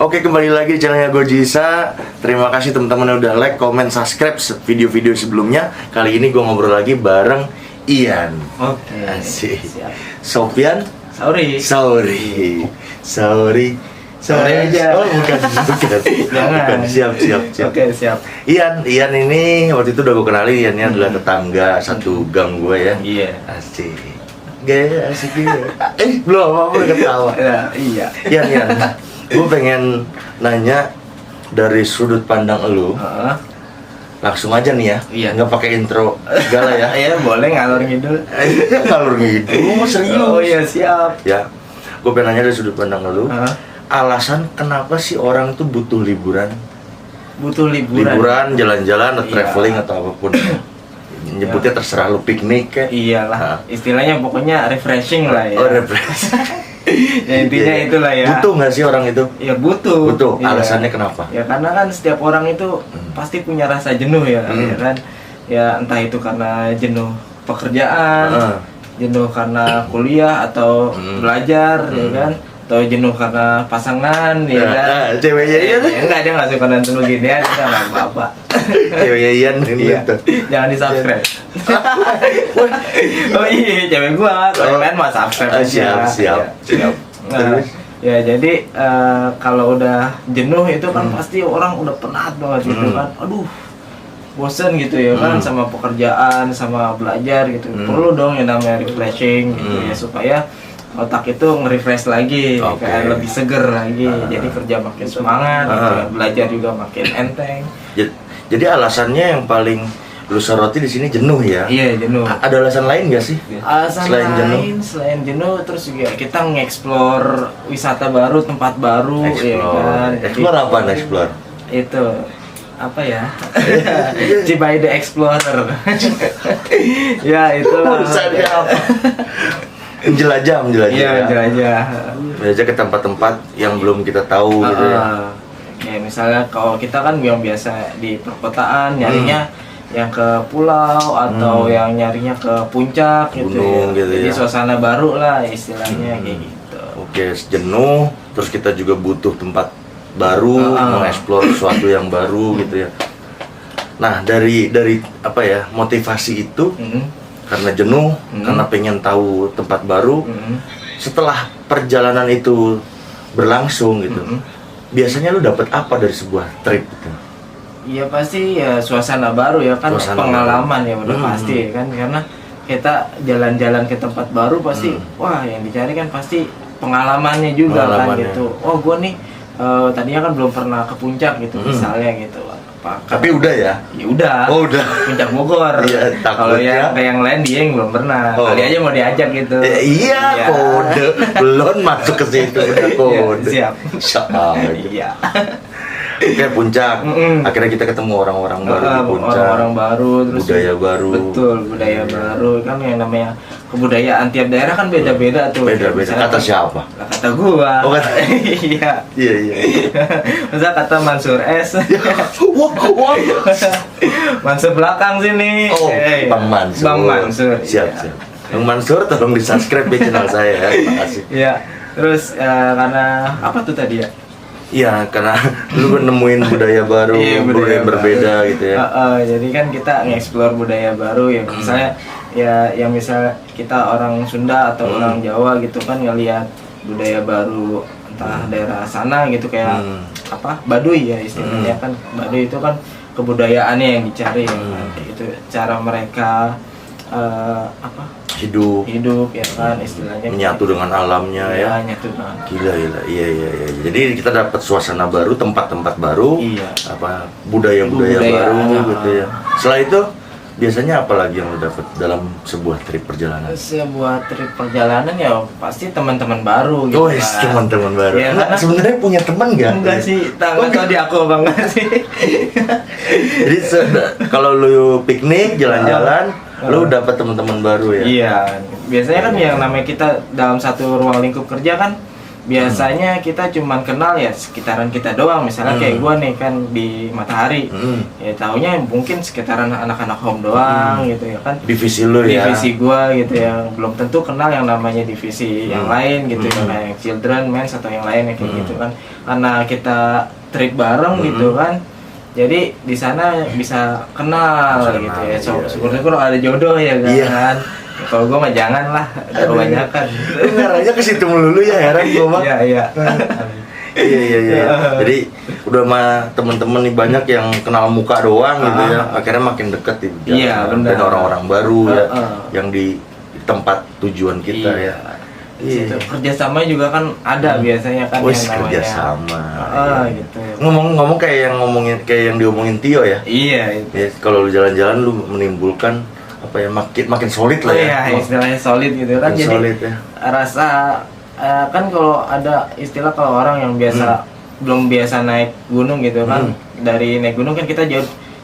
Oke, kembali lagi di channelnya Gojisa. Terima kasih teman-teman yang udah like, comment, subscribe video-video sebelumnya. Kali ini gue ngobrol lagi bareng Ian. Oke. Asik. Siap. Sofian. Sauri aja. Oh, bukan. Jangan. Bukan. Siap. Oke, siap. Ian ini waktu itu udah gue kenali. Ian ini adalah tetangga satu gang gue ya. Iya. Asik. Gaya asik juga. Belum apa-apa udah ketawa. Iya. Ian, gue pengen nanya dari sudut pandang elu. Langsung aja nih ya. Iya. Nggak pakai intro segala ya. Iya, boleh ngalor ngidul. Ngalur ngidul, serius. Oh iya, siap. Ya, gue pengen nanya dari sudut pandang elu. Alasan kenapa sih orang tuh butuh liburan? Butuh liburan. Liburan, jalan-jalan, atau Iya. traveling atau apapun. Nyebutnya terserah lu, piknik kayak. Iyalah. Istilahnya pokoknya refreshing lah ya. Oh, refresh. Ya, intinya Iya. itulah ya. Butuh nggak sih orang itu? Ya butuh. Butuh. Iya. Alasannya kenapa? Ya karena kan setiap orang itu pasti punya rasa jenuh ya, ya kan? Ya entah itu karena jenuh pekerjaan, jenuh karena kuliah atau belajar, ya kan? Atau jenuh karena pasangan, ya kan? Ceweknya Ian. Enggak, dia nggak suka nonton beginian, kita nggak apa-apa. Ceweknya Ian ini Iya. tuh. Jangan di-subscribe. Oh iya, cewek gua. Kalau yang lain mah subscribe aja. Siap. Nah, Terus? ya jadi kalau udah jenuh itu kan pasti orang udah penat banget gitu kan. Aduh, bosen gitu ya kan sama pekerjaan, sama belajar gitu. Perlu dong yang namanya refreshing gitu ya supaya otak itu nge-refresh lagi, Oke. kayak lebih seger lagi. Jadi kerja makin semangat, gitu ya. Belajar juga makin enteng. Jadi alasannya yang paling lu soroti di sini jenuh ya? Iya, jenuh. Ada alasan lain nggak sih? Alasan Selain jenuh? selain jenuh terus juga kita nge-explore wisata baru, tempat baru, ya kan. Jadi, Explore apa? Explore? itu apa ya? Cibai the Explorer. Ya itu Urusannya apa? Menjelajah Iya, ya. jelajah. Menjelajah ke tempat-tempat yang belum kita tahu gitu ya. Ya misalnya kalau kita kan yang biasa di perkotaan nyarinya yang ke pulau atau yang nyarinya ke puncak gitu Gunung ya. gitu Jadi ya. suasana baru lah istilahnya kayak gitu. Oke, jenuh, terus kita juga butuh tempat baru, mengeksplor sesuatu yang baru gitu ya. Nah, dari apa ya, motivasi itu karena jenuh, karena pengen tahu tempat baru. Setelah perjalanan itu berlangsung gitu, biasanya lu dapat apa dari sebuah trip gitu? Iya pasti ya suasana baru ya kan, Suasana pengalaman baru. ya udah pasti ya kan, karena kita jalan-jalan ke tempat baru pasti wah yang dicari kan pasti pengalamannya juga kan gitu. Oh gua nih tadinya kan belum pernah ke puncak gitu misalnya gitu. Tapi udah ya? Ya udah. Oh udah. Puncak Bogor. Iya, Kalau takutnya. yang lain dia yang belum pernah. Oh. Kali aja mau diajak gitu. Iya, kode. Belum masuk ke situ udah kode. Siap. Syahadu. Iya. Oke, puncak. Akhirnya kita ketemu orang-orang baru di puncak. Orang-orang baru, terus budaya baru. Betul, budaya baru kan yang namanya kebudayaan tiap daerah kan beda-beda tuh. Beda-beda. Misalnya Kata siapa? Lah, kata gua. Oh, kata- Iya. Iya. Masa kata Mansur S. Wah. Mansur belakang sini. Oh, Eh, Bang Mansur. Bang Mansur. Siap. Iya. Bang Mansur, tolong di-subscribe di channel saya ya. Terima kasih. Iya. Terus karena apa tuh tadi ya? Iya, karena lu nemuin budaya baru, Iya, budaya baru. berbeda gitu ya. Jadi kan kita nge-explore budaya baru ya, misalnya ya yang misal kita orang Sunda atau orang Jawa gitu kan ngelihat budaya baru entah daerah sana gitu kayak apa Baduy ya istilahnya kan. Baduy itu kan kebudayaannya yang dicari ya kan. Kayak gitu cara mereka apa Hidup hidup ya kan istilahnya menyatu dengan alamnya ya. nyatu dengan Gila. Iya. Jadi kita dapat suasana baru, tempat-tempat baru, Iya. apa budaya-budaya Budaya, baru gitu ya. Setelah itu biasanya apa lagi yang lo dapat dalam sebuah trip perjalanan? sebuah trip perjalanan ya pasti teman-teman baru gitu Oh, kan. teman-teman baru. Ya, Nah, karena- sebenarnya punya teman nggak? Enggak sih, nggak tahu di aku banget sih. Jadi kalau lu piknik, jalan-jalan, lu dapat teman-teman baru ya. Iya, biasanya kan yang namanya kita dalam satu ruang lingkup kerja kan biasanya kita cuman kenal ya sekitaran kita doang, misalnya kayak gua nih kan di Matahari, ya taunya mungkin sekitaran anak-anak home doang gitu ya kan, divisi lu ya, divisi gua gitu ya, belum tentu kenal yang namanya divisi yang lain gitu ya, kayak children, men's atau yang lain kayak gitu kan, karena kita trip bareng gitu kan, jadi di sana bisa kenal gitu ya. Syukur-syukur ada jodoh ya kan. Kalau gue mah jangan lah, kebanyakan. Ngarahnya ke situ melulu ya, heran gue mah. Iya. Iya. Jadi udah mah temen-temen nih banyak yang kenal muka doang gitu ya. Akhirnya makin deket di jalan. Iya, benar. Dan orang-orang baru ya yang di tempat tujuan kita ya. Iya. Kerjasama juga kan ada biasanya kan yang namanya kerjasama. Gitu. Ngomong-ngomong kayak yang diomongin Tio ya. Iya itu. Ya, kalau lu jalan-jalan lu menimbulkan apa ya, makin solid lah ya. Iya, istilahnya solid gitu kan. Jadi solid, ya. Rasa kan kalau ada istilah kalau orang yang belum biasa naik gunung gitu kan, dari naik gunung kan kita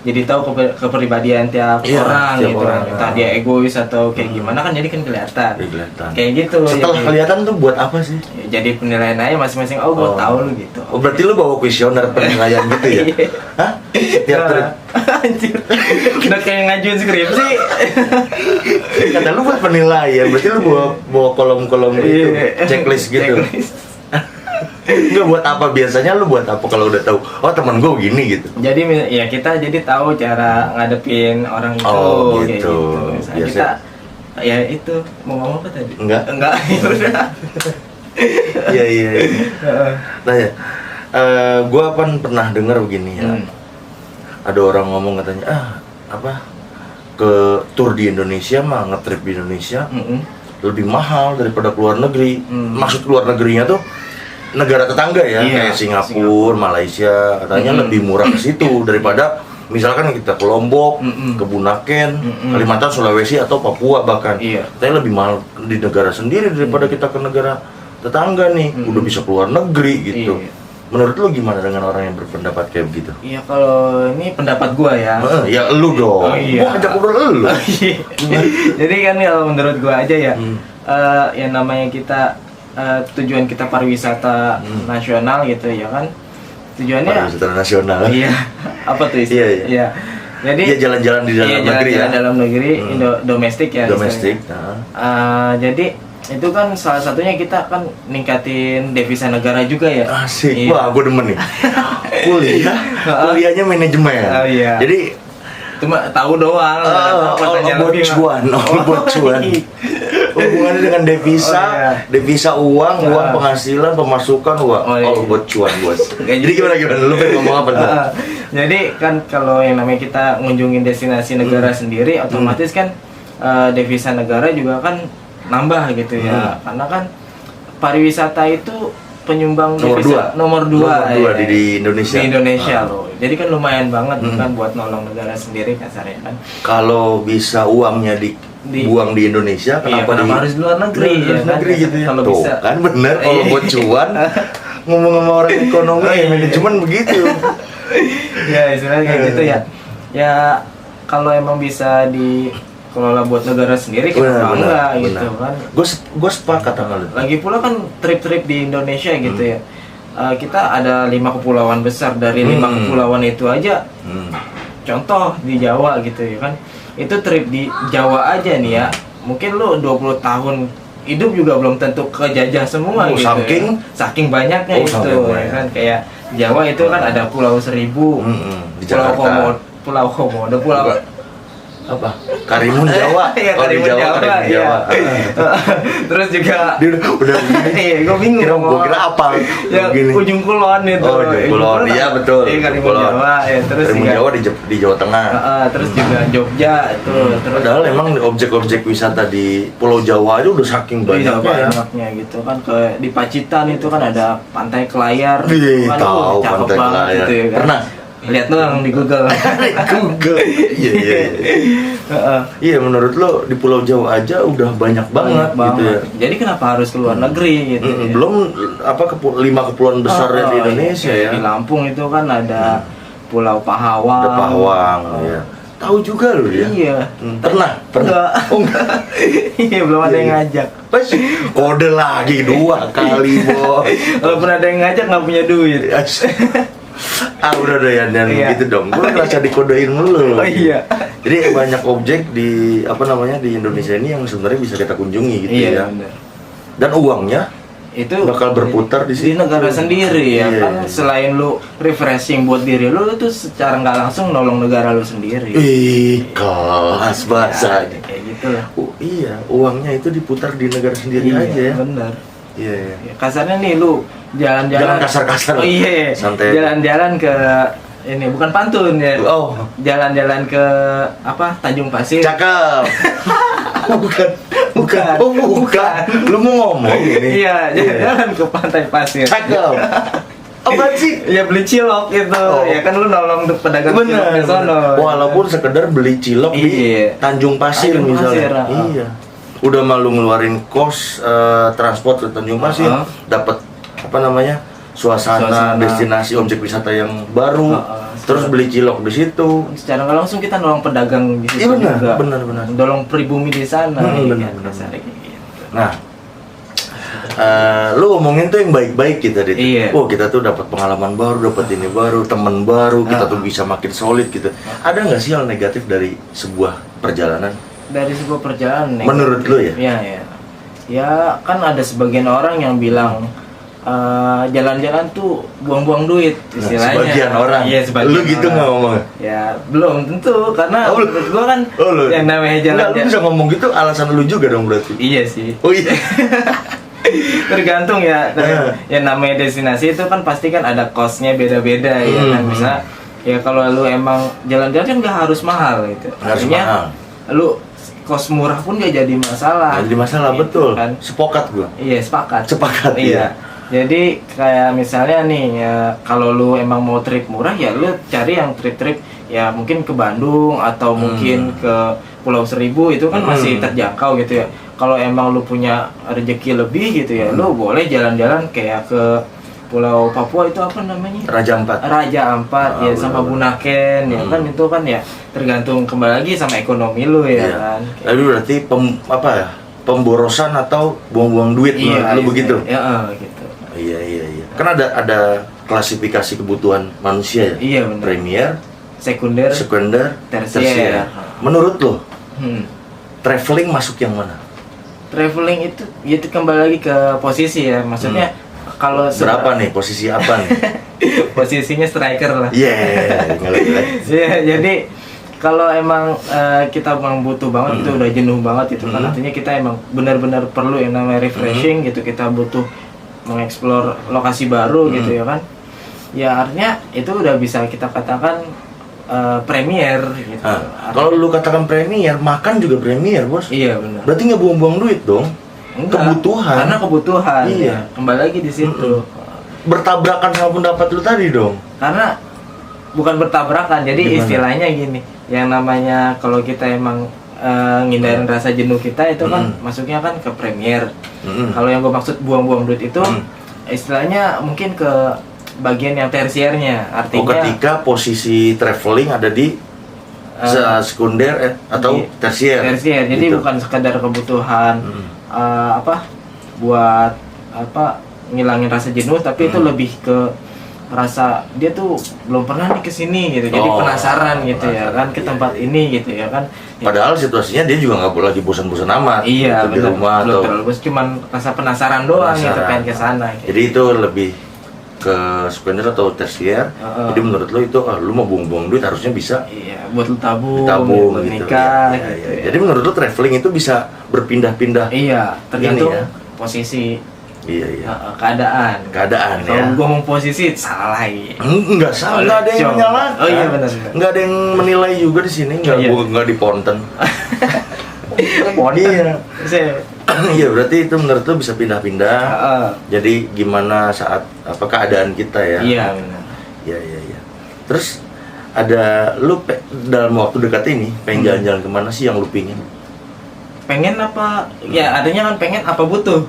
jadi tahu kepribadian tiap orang tiap gitu orang, entah dia egois atau kayak gimana kan, jadi kan kelihatan. Kayak gitu. Setelah kelihatan tuh buat apa sih? Ya, jadi penilaian aja masing-masing. Gue tahu lu gitu. Oh, berarti lu bawa kuesioner penilaian gitu ya? Hah? Setiap trip. Anjir. Udah kayak ngajuin skripsi. Kata lu buat penilaian, berarti lu bawa kolom-kolom gitu, checklist gitu. Enggak, buat apa biasanya lu buat apa kalau udah tahu teman gue begini gitu. Jadi ya kita jadi tahu cara ngadepin orang itu. Oh, kayak gitu. Misalnya kita ya itu mau ngomong apa tadi? Enggak, ya udah. Iya. Nah ya, gue pernah dengar begini ya. Ada orang ngomong katanya ke tour di Indonesia mah, ngetrip di Indonesia lebih mahal daripada keluar negeri. Maksud keluar negerinya tuh negara tetangga ya, kayak Singapura, Malaysia, katanya lebih murah ke situ daripada misalkan kita ke Lombok, ke Bunaken, Kalimantan, Sulawesi atau Papua bahkan. Katanya lebih mahal di negara sendiri daripada kita ke negara tetangga nih, udah bisa keluar negeri gitu. Menurut lu gimana dengan orang yang berpendapat kayak begitu? Iya, kalau ini pendapat gua ya. Ya lu dong. Gua ajak ngobrol lu. Jadi kan kalau menurut gua aja ya, yang namanya kita tujuan kita pariwisata nasional gitu ya kan, tujuannya pariwisata nasional. Iya. Apa tuh istilahnya? Iya. Jadi jalan-jalan di dalam negeri ya. Dalam negeri, domestik ya. Domestik. Jadi itu kan salah satunya kita kan ningkatin devisa negara juga ya. Asik. Wah, gue demen nih. Kuliahnya manajemen. Iya. Jadi cuma tahu doang. Bocuan. Hubungannya dengan devisa uang penghasilan, pemasukan bocuan bos. Jadi gimana lu pengen ngomong apa tuh? Jadi kan kalau yang namanya kita ngunjungin destinasi negara sendiri, otomatis kan devisa negara juga kan nambah gitu ya, karena kan pariwisata itu penyumbang devisa nomor 2 di Indonesia. Di Indonesia loh. Jadi kan lumayan banget kan buat nolong negara sendiri kasarnya kan. Kalau bisa uangnya dibuang di Indonesia, kenapa harus di luar negeri? Gitu ya. Kalau tuh, bisa kan bener kalau buat cuan ngomong sama orang ekonomi manajemen begitu. Ya istilahnya kayak gitu ya. Ya kalau emang bisa dikelola buat negara sendiri, kenapa enggak gitu kan? Gue sepakat sama lu. Lagi pula kan trip-trip di Indonesia gitu ya. Kita ada 5 kepulauan besar, dari 5 kepulauan itu aja. Contoh di Jawa gitu ya kan. Itu trip di Jawa aja nih ya. Mungkin lu 20 tahun hidup juga belum tentu kejajah semua gitu. Saking banyaknya ya kan, kayak Jawa itu kan ada Pulau Seribu, Pulau Komodo, Pulau apa? Karimun Jawa. Karimun Jawa. Terus juga dia udah iya, gue bingung. Gue kira apa? Yang Ujung Kulon itu. Ujung Kulon. Iya betul. Karimun Jawa. Terus Karimun Jawa di Jawa Tengah. Terus juga Jogja itu. Padahal emang objek-objek wisata di Pulau Jawa aja udah saking banyaknya gitu kan. Di Pacitan itu kan ada Pantai Kelayar. Tahu Pantai Kelayar. Pernah lihat doang di Google. Iya, menurut lo di Pulau Jawa aja udah banyak banget gitu ya. Jadi kenapa harus keluar negeri gitu ya? Belum 5 kepulauan besar di Indonesia ya. Di Lampung itu kan ada Pulau Pahawang. Ada Pahawang ya. Tahu juga lo ya? Iya. Pernah? Enggak. Oh enggak. Iya, belum ada yang ngajak. Kode lagi 2 kali, Bo. Walaupun ada yang ngajak nggak punya duit. Udah yang Iya. gitu dong. Gue ngerasa dikodein mulu. Oh iya. Jadi banyak objek di di Indonesia ini yang sebenarnya bisa kita kunjungi gitu Iya, ya. benar. Dan uangnya Itu bakal berputar di situ. negara sendiri ya Iya. kan, selain lu refreshing buat diri lu itu secara nggak langsung nolong negara lu sendiri. Kelas bahasanya. Kayak gitu lah. Iya, uangnya itu diputar di negara sendiri Iya, aja ya. benar. Iya, iya. Ya, kasarnya nih lu jalan-jalan. Jangan kasar-kasar. Oh iya. Santai. Jalan-jalan ke ini bukan pantun ya. Oh, Jalan-jalan ke apa? Tanjung Pasir. cakep. bukan. Bukan. Oh, bukan. Lu mau ngomong ini? Iya, jalan-jalan ke Pantai Pasir. Cakep. Apaan sih? Ya beli cilok gitu. Oh. Ya kan lu nolong pedagang cilok di sono. Walaupun sekedar beli cilok di Iya. Tanjung Pasir Tanjung Pasir, misalnya. Iya. Udah malu ngeluarin kos transport ke Tanjung Pasir, dapat suasana, destinasi objek wisata yang baru, terus beli cilok di situ. Secara nggak langsung kita nolong pedagang di situ Iya, benar, juga. benar. Nolong pribumi di sana. Benar. Kasarnya kayak gitu. Nah, lu ngomongin tuh yang baik-baik kita deh. Iya. Oh, kita tuh dapat pengalaman baru, dapat ini baru, teman baru, kita tuh bisa makin solid gitu. Ada nggak sih hal negatif dari sebuah perjalanan? Dari sebuah perjalanan negatif. Menurut lu ya? Iya, ya. Ya kan ada sebagian orang yang bilang jalan-jalan tuh buang-buang duit istilahnya. Sebagian orang. Iya, sebagian Lu gitu orang. nggak ngomongnya? Ya belum tentu karena Oh, lu- menurut gua kan lu. yang namanya Enggak, lu jalan-jalan. bisa ngomong gitu alasan lu juga dong berarti. Iya sih. Oh iya. Tergantung ya. Yang namanya destinasi itu kan pasti kan ada costnya beda-beda ya kan. Bisa ya kalau lu emang jalan-jalan kan nggak harus mahal gitu. Nggak harus mahal. Lu kos murah pun nggak jadi masalah. Jadi masalah Gitu betul. kan. Sepakat gua. Iya sepakat. Sepakat, iya. Jadi kayak misalnya nih ya kalau lu emang mau trip murah ya lu cari yang trip-trip ya mungkin ke Bandung atau mungkin ke Pulau Seribu itu kan masih terjangkau gitu ya. Kalau emang lu punya rezeki lebih gitu ya, lu boleh jalan-jalan kayak ke Pulau Papua itu apa namanya? Raja Ampat. Raja Ampat ya sama Bunaken ya kan itu kan ya tergantung kembali lagi sama ekonomi lu ya Iya. kan. Lalu berarti pemborosan atau buang-buang duit lu begitu? Ya gitu. Iya. Kan ada klasifikasi kebutuhan manusia ya. Iya benar. Premier, Sekunder, sekunder, tersier. Menurut lo, Hmm. traveling masuk yang mana? Traveling itu kembali lagi ke posisi ya. Maksudnya kalau Berapa nih? Posisi apa nih? posisinya striker lah. Yeah, Ya, jadi kalau emang kita memang butuh banget itu udah jenuh banget itu kan artinya kita emang benar-benar perlu yang namanya refreshing gitu, kita butuh mengeksplor lokasi baru gitu ya kan. Ya artinya itu udah bisa kita katakan premier gitu. Kalau lu katakan premier, makan juga premier, Bos. Iya benar. Berarti nggak buang-buang duit dong? Enggak, Kebutuhan. karena kebutuhan. Iya. Ya. Kembali lagi di situ. Bertabrakan sama pendapat lu tadi dong. Karena bukan bertabrakan. Jadi Gimana? istilahnya gini, yang namanya kalau kita emang ngindarin rasa jenuh kita itu kan masuknya kan ke premier. Kalau yang gue maksud buang-buang duit itu istilahnya mungkin ke bagian yang tersiernya. Artinya ketika posisi traveling ada di sekunder atau di- tersier. tersier. Jadi Gitu. bukan sekedar kebutuhan buat ngilangin rasa jenuh, tapi itu lebih ke rasa dia tuh belum pernah nih kesini gitu, jadi Oh, penasaran gitu ya kan ke iya, tempat iya. ini gitu ya kan. Padahal situasinya dia juga nggak lagi bosan-bosan amat. Iya gitu, di benar, rumah belum atau terlalu bos, cuman rasa penasaran doang gitu penasaran. pengen ke sana gitu. Jadi itu lebih ke sekunder atau tersier. Jadi menurut lo itu lu mau buang-buang duit harusnya bisa Iya, buat lu tabung, ditabung buat gitu. nikah Iya, gitu iya. ya. Jadi menurut lo traveling itu bisa berpindah-pindah. Iya, tergantung Ini ya. posisi Iya. keadaan. Keadaan Kalau ya. gua mau posisi salah lagi. Enggak salah, enggak ada yang Coba. menyalahkan. Oh iya, benar. Enggak ada yang menilai juga di sini, enggak Iya. enggak di ponten. Ponten. Iya. Saya- Iya, berarti itu menurut lo bisa pindah-pindah. Heeh. Jadi gimana saat keadaan kita ya? Iya benar. Iya. Terus ada lu dalam waktu dekat ini pengen jalan-jalan kemana sih yang lu pingin? Pengen apa? Ya adanya kan pengen apa butuh.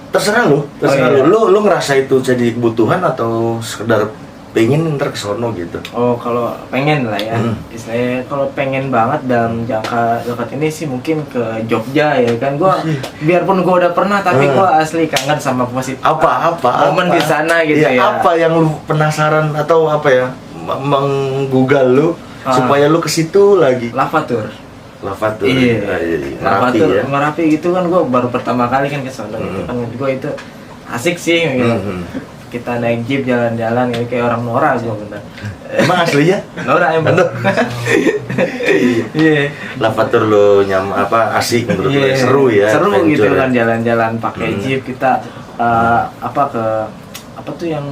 Terserah lu, Oh, iya. lu ngerasa itu jadi kebutuhan atau sekedar pengen ntar kesono gitu? Oh, kalau pengen lah ya. Istilahnya kalau pengen banget dalam jangka dekat ini sih mungkin ke Jogja ya kan. Gua biarpun gua udah pernah tapi gua asli kangen sama positif. Apa momen di sana gitu ya? Apa yang lu penasaran atau apa ya menggugah lu supaya lu ke situ lagi? Lavatur. Iya. Lavatur ya. Merapi gitu kan gua baru pertama kali kan ke sana gitu kan. Gua itu asik sih gitu. Kita naik jeep jalan-jalan gitu kayak orang Nora gua bener. Emang aslinya? Nora emang. Iya. Lavatur lu asik menurut lu, seru ya. Seru adventure gitu kan jalan-jalan pakai jeep kita apa tuh yang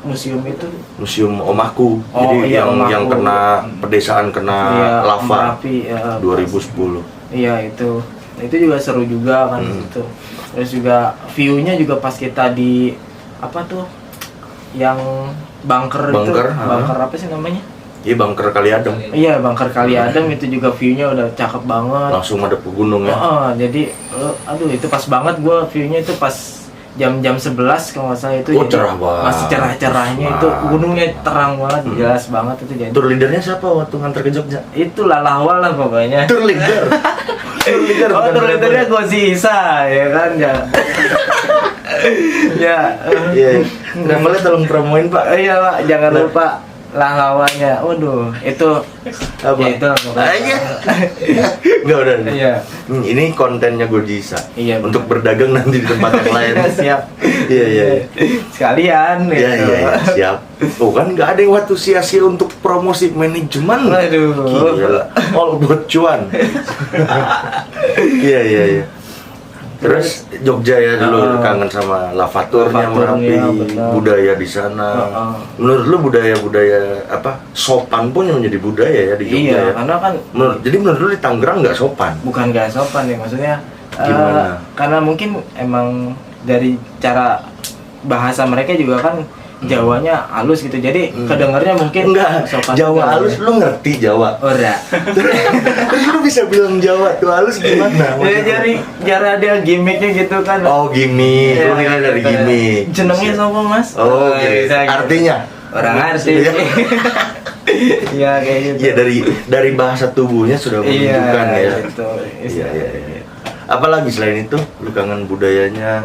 museum itu? Museum Omaku. Jadi iya, yang kena pedesaan kena lava. Merapi, 2010. Iya itu. Nah, itu juga seru juga kan itu. Terus juga view-nya juga pas kita di apa tuh yang bunker apa sih namanya? Iya, bunker Kali Adem. Iya, bunker Kali Adem itu juga view-nya udah cakep banget. Langsung ada ke gunung ya. Jadi aduh itu pas banget gua view-nya itu pas jam 11 kalau nggak salah itu. Cerah banget. Masih cerah-cerahnya itu gunungnya terang banget, jelas banget itu jadi. Tour leadernya siapa waktu nganter ke Jogja? Itu Lalahwal lah pokoknya. Tour leader. Tour leadernya Gozi Isa ya kan ya. Iya. Travelnya tolong promoin Pak. Iya Pak, jangan lupa Lalawanya. Waduh, itu apa? Ya, itu Iya. Enggak udah. Iya. Ini kontennya Gojisa. Iya. Untuk berdagang nanti di tempat yang lain. Siap. Iya. Sekalian Iya, siap. Oh kan nggak ada yang waktu sia-sia untuk promosi manajemen. Aduh. Gila. All buat cuan. Iya. Terus Jogja ya dulu kangen sama lavaturnya Merapi, budaya di sana. Menurut lu budaya apa sopan pun yang menjadi budaya ya di Jogja iya, ya? karena kan jadi menurut lu di Tangerang nggak sopan? Bukan nggak sopan ya, maksudnya Gimana? karena mungkin emang dari cara bahasa mereka juga kan Jawanya halus gitu, jadi kedengarnya mungkin enggak sopan. Jawa halus, lu ngerti Jawa? Ora. Terus lu bisa bilang Jawa tuh halus gimana? Ya jadi cara dia gimmicknya gitu kan. Oh gimmick, lu nilai dari gimmick. Jenengnya sapa Mas? Oh gitu. Artinya? Orang arti. Iya kayak gitu. Iya dari bahasa tubuhnya sudah menunjukkan ya. Gitu. Iya. Apalagi selain itu, lu kangen budayanya,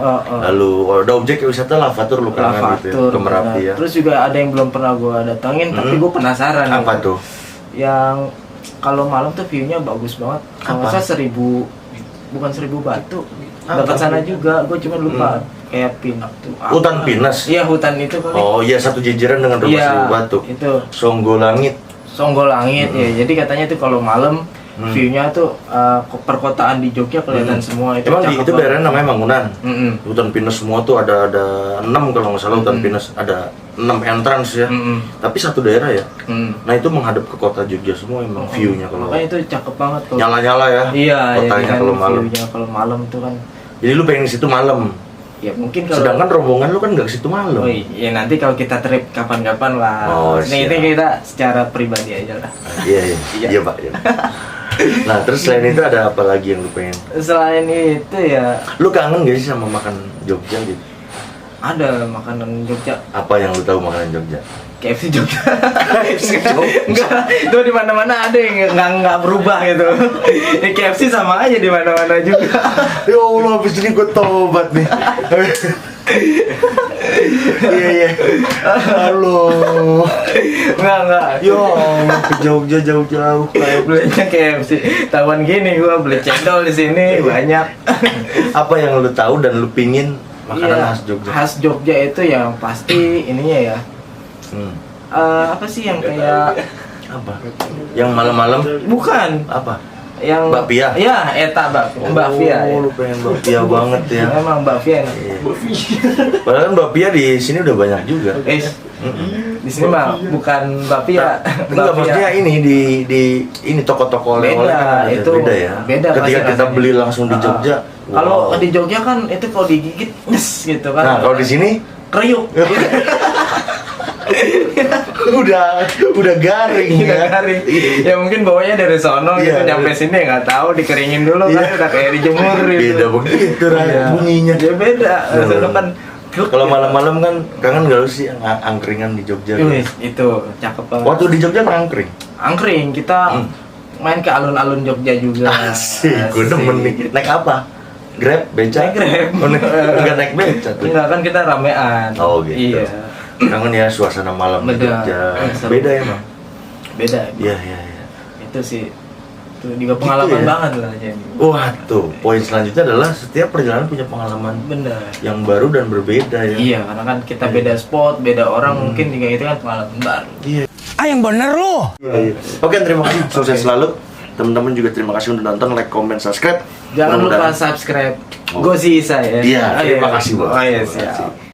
lalu ada objek wisata lavatur lu kangen gitu ya, ke Merapi ya. Terus juga ada yang belum pernah gua datangin, tapi gua penasaran. Apa gitu. tuh? Yang kalau malam tuh view-nya bagus banget. Kalau saya 1000 bukan 1000 batu. Dekat sana juga, gua cuma lupa. Kayak Hutan Pinus. Iya, hutan itu kali. Oh iya, satu jajaran dengan rumah 1000 batu. Itu. Songgolangit. Songgolangit ya. Jadi katanya tuh kalau malam view-nya tuh perkotaan di Jogja kelihatan semua. Emang itu daerah namanya Mangunan. Hutan Pinus semua tuh ada 6 kalau nggak salah hutan Pinus, ada 6 entrance ya. Tapi satu daerah ya. Nah itu menghadap ke kota Jogja semua emang view-nya kalau. Makanya itu cakep banget kalau nyala-nyala ya. Iya, kotanya kan kalau malam. view-nya kalau malam tuh kan. Jadi lu pengen ke situ malam. Ya mungkin kalau sedangkan rombongan lu kan nggak ke situ malam. Oh iya, nanti kalau kita trip kapan-kapan lah. Oh, ini kita secara pribadi aja lah. Iya Pak. Iya. Nah terus selain itu ada apa lagi yang lu pengen? Selain itu ya. Lu kangen gak sih sama makan Jogja gitu? Ada makanan Jogja. Apa yang lu tahu makanan Jogja? KFC Jogja. Enggak, itu di mana-mana ada yang nggak berubah gitu. KFC sama aja di mana-mana juga. Ya Allah, abis ini gue tobat nih. Iya. Halo. Enggak. Yo, ke Jogja jauh-jauh. Belinya KFC. Tawan gini gua beli cendol di sini banyak. Apa yang lu tahu dan lu pingin makanan khas Jogja? Khas Jogja itu yang pasti ininya ya. Apa sih yang kayak apa? Yang malam-malam? Bukan. Apa? Yang bakpia? Iya, eta bakpia. Oh, lu pengen bakpia banget ya. Memang bakpia enak. Padahal kan bakpia di sini udah banyak juga. Di sini mah bukan bakpia. Enggak, maksudnya ini di ini toko-toko oleh-oleh kan itu beda ya. Beda ketika kita beli langsung di Jogja. Kalau di Jogja kan itu kalau digigit nyes gitu kan. Nah, kalau di sini kriuk. udah garing ya. Ya mungkin bawanya dari sono gitu nyampe sini nggak tahu dikeringin dulu kan udah kayak dijemur gitu. Beda begitu bunyinya. Ya beda. Sono kan Kalau malam-malam kan kangen gak lu sih angkringan di Jogja? Wih, itu cakep banget. Waktu di Jogja ngangkring? Angkring, kita main ke alun-alun Jogja juga. Asik, gue demen nih. Naik apa? Grab? Beca? Naik Grab. Oh, enggak naik beca tuh? Enggak, kan kita ramean. Oh gitu. Iya. Kangen ya suasana malam di Beda. Jogja. Seru. Beda ya Bang? Beda. Iya, iya, iya. Itu sih. Itu juga pengalaman ya? banget lah jadi. Wah tuh, poin selanjutnya adalah setiap perjalanan punya pengalaman Bener. yang baru dan berbeda ya. Iya, karena kan kita beda spot, beda orang, mungkin juga itu kan pengalaman baru. Iya. Yang bener lu. Iya. Oke, terima kasih. Sukses selalu. Teman-teman juga terima kasih udah nonton, like, comment, subscribe. Jangan lupa Mudah-mudahan- subscribe Oh. Gozi Isa ya. Iya, Oh, terima kasih, Bang. Oh iya, Terima kasih. siap.